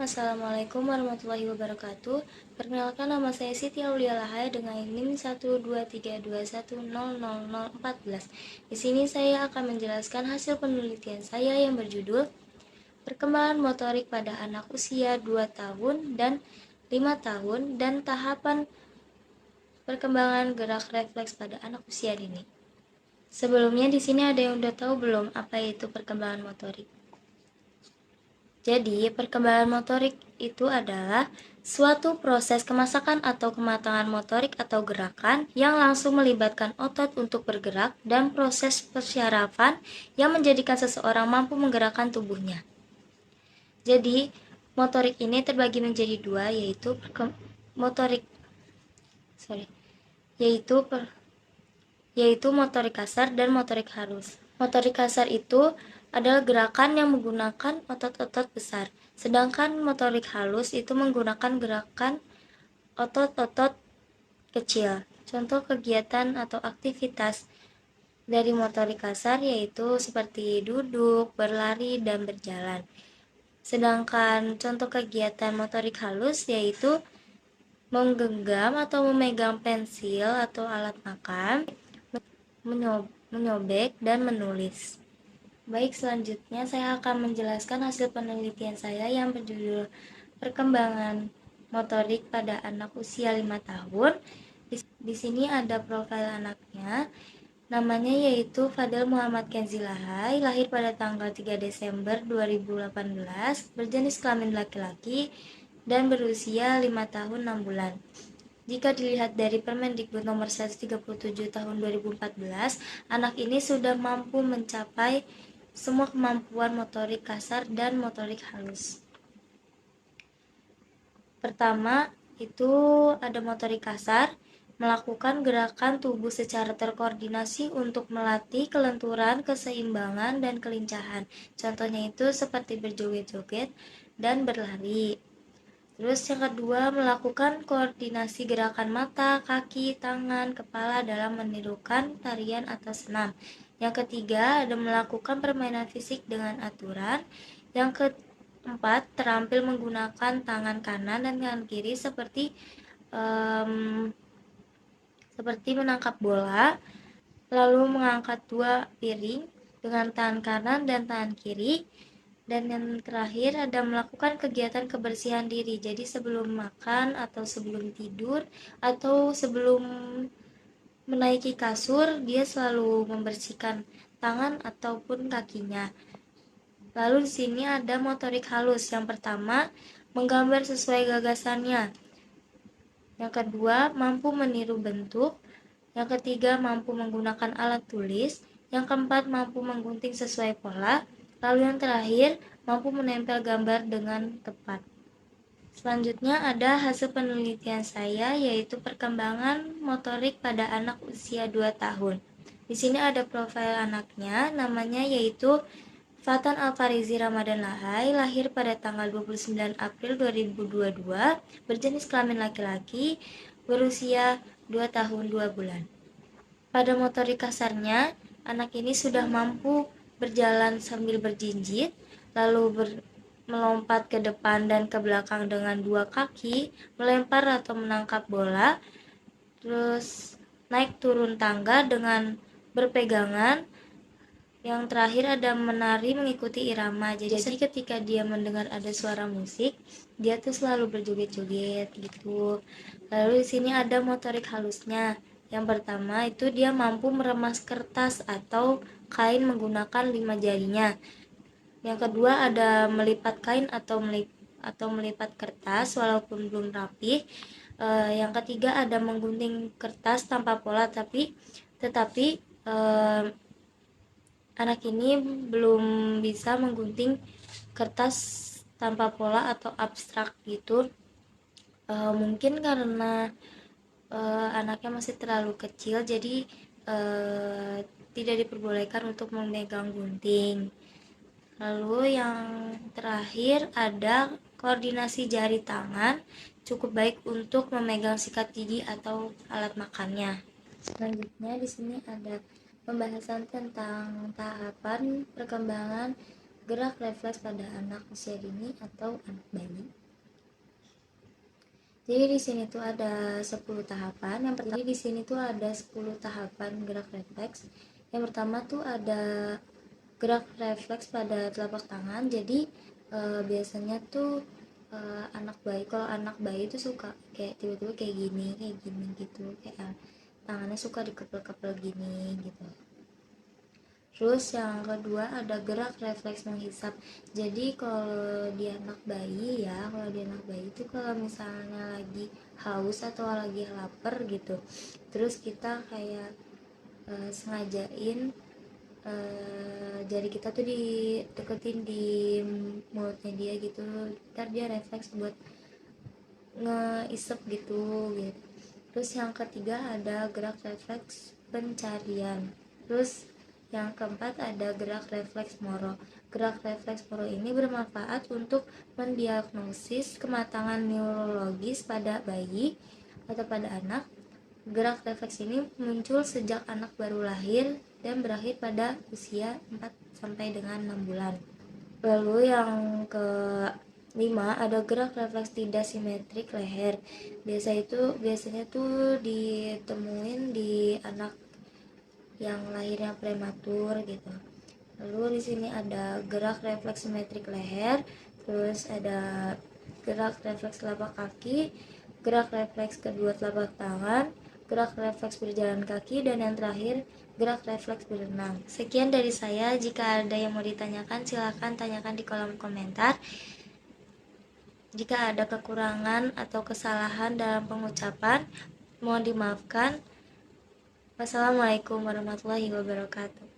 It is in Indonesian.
Assalamualaikum warahmatullahi wabarakatuh. Perkenalkan, nama saya Siti Aulia Lahai dengan NIM 12321000014. Di sini saya akan menjelaskan hasil penelitian saya yang berjudul Perkembangan motorik pada anak usia 2 tahun dan 5 tahun dan tahapan perkembangan gerak refleks pada anak usia dini. Sebelumnya di sini ada yang udah tahu belum apa itu perkembangan motorik? Jadi, perkembangan motorik itu adalah suatu proses kemasakan atau kematangan motorik atau gerakan yang langsung melibatkan otot untuk bergerak dan proses persyarafan yang menjadikan seseorang mampu menggerakkan tubuhnya. Jadi, motorik ini terbagi menjadi dua, yaitu motorik kasar dan motorik halus. Motorik kasar itu adalah gerakan yang menggunakan otot-otot besar, sedangkan motorik halus itu menggunakan gerakan otot-otot kecil. Contoh kegiatan atau aktivitas dari motorik kasar yaitu seperti duduk, berlari, dan berjalan. Sedangkan contoh kegiatan motorik halus yaitu menggenggam atau memegang pensil atau alat makan, menyobek, dan menulis. Baik, selanjutnya saya akan menjelaskan hasil penelitian saya yang berjudul Perkembangan Motorik pada Anak Usia 5 tahun. Di sini ada profil anaknya. Namanya yaitu Fadel Muhammad Kenzi Lahai, lahir pada tanggal 3 Desember 2018, berjenis kelamin laki-laki dan berusia 5 tahun 6 bulan. Jika dilihat dari Permendikbud nomor 137 tahun 2014, anak ini sudah mampu mencapai semua kemampuan motorik kasar dan motorik halus. Pertama, itu ada motorik kasar, melakukan gerakan tubuh secara terkoordinasi untuk melatih kelenturan, keseimbangan, dan kelincahan. Contohnya itu seperti berjoget-joget dan berlari. Terus yang kedua, melakukan koordinasi gerakan mata, kaki, tangan, kepala dalam menirukan tarian atau senam. Yang ketiga, ada melakukan permainan fisik dengan aturan. Yang keempat, terampil menggunakan tangan kanan dan tangan kiri seperti menangkap bola, lalu mengangkat 2 piring dengan tangan kanan dan tangan kiri. Dan yang terakhir ada melakukan kegiatan kebersihan diri. Jadi sebelum makan atau sebelum tidur atau sebelum menaiki kasur, dia selalu membersihkan tangan ataupun kakinya. Lalu di sini ada motorik halus. Yang pertama, menggambar sesuai gagasannya. Yang kedua, mampu meniru bentuk. Yang ketiga, mampu menggunakan alat tulis. Yang keempat, mampu menggunting sesuai pola. Lalu yang terakhir, mampu menempel gambar dengan tepat. Selanjutnya ada hasil penelitian saya yaitu perkembangan motorik pada anak usia 2 tahun. Di sini ada profil anaknya, namanya yaitu Fatan Alfarizi Ramadan Lahai, lahir pada tanggal 29 April 2022, berjenis kelamin laki-laki, berusia 2 tahun 2 bulan. Pada motorik kasarnya, anak ini sudah mampu berjalan sambil berjinjit, lalu melompat ke depan dan ke belakang dengan 2 kaki, melempar atau menangkap bola, terus naik turun tangga dengan berpegangan. Yang terakhir ada menari mengikuti irama. Jadi ketika dia mendengar ada suara musik, dia tuh selalu berjoget-joget gitu. Lalu di sini ada motorik halusnya. Yang pertama itu dia mampu meremas kertas atau kain menggunakan 5 jarinya. Yang kedua ada melipat kain atau melipat kertas walaupun belum rapi. Yang ketiga ada menggunting kertas tanpa pola, tetapi anak ini belum bisa menggunting kertas tanpa pola atau abstrak gitu. Mungkin karena anaknya masih terlalu kecil, jadi tidak diperbolehkan untuk memegang gunting. Lalu yang terakhir ada koordinasi jari tangan cukup baik untuk memegang sikat gigi atau alat makannya. Selanjutnya di sini ada pembahasan tentang tahapan perkembangan gerak refleks pada anak usia dini atau anak bayi. Jadi di sini tuh ada 10 tahapan. Yang pertama di sini tuh ada 10 tahapan gerak refleks. Yang pertama tuh ada gerak refleks pada telapak tangan. Jadi biasanya tuh anak bayi, kalau anak bayi itu suka kayak tiba-tiba kayak gini gitu, kayak tangannya suka dikepel-kepel gini gitu. Terus yang kedua ada gerak refleks menghisap. Jadi kalau di anak bayi ya, kalau di anak bayi itu kalau misalnya lagi haus atau lagi lapar gitu, terus kita kayak sengajain jari kita tuh dideketin di mulutnya dia gitu, ntar dia refleks buat ngeisep gitu. Terus yang ketiga ada gerak refleks pencarian. Terus yang keempat ada gerak refleks moro. Gerak refleks moro ini bermanfaat untuk mendiagnosis kematangan neurologis pada bayi atau pada anak. Gerak refleks ini muncul sejak anak baru lahir dan berakhir pada usia 4 sampai dengan 6 bulan. Lalu yang ke-5 ada gerak refleks tidak simetrik leher. Biasanya tuh ditemuin di anak yang lahirnya prematur gitu. Lalu di sini ada gerak refleks simetrik leher, terus ada gerak refleks telapak kaki, gerak refleks kedua telapak tangan, gerak refleks berjalan kaki, dan yang terakhir gerak refleks berenang. Sekian dari saya. Jika ada yang mau ditanyakan, silahkan tanyakan di kolom komentar. Jika ada kekurangan atau kesalahan dalam pengucapan, mohon dimaafkan. Wassalamualaikum warahmatullahi wabarakatuh.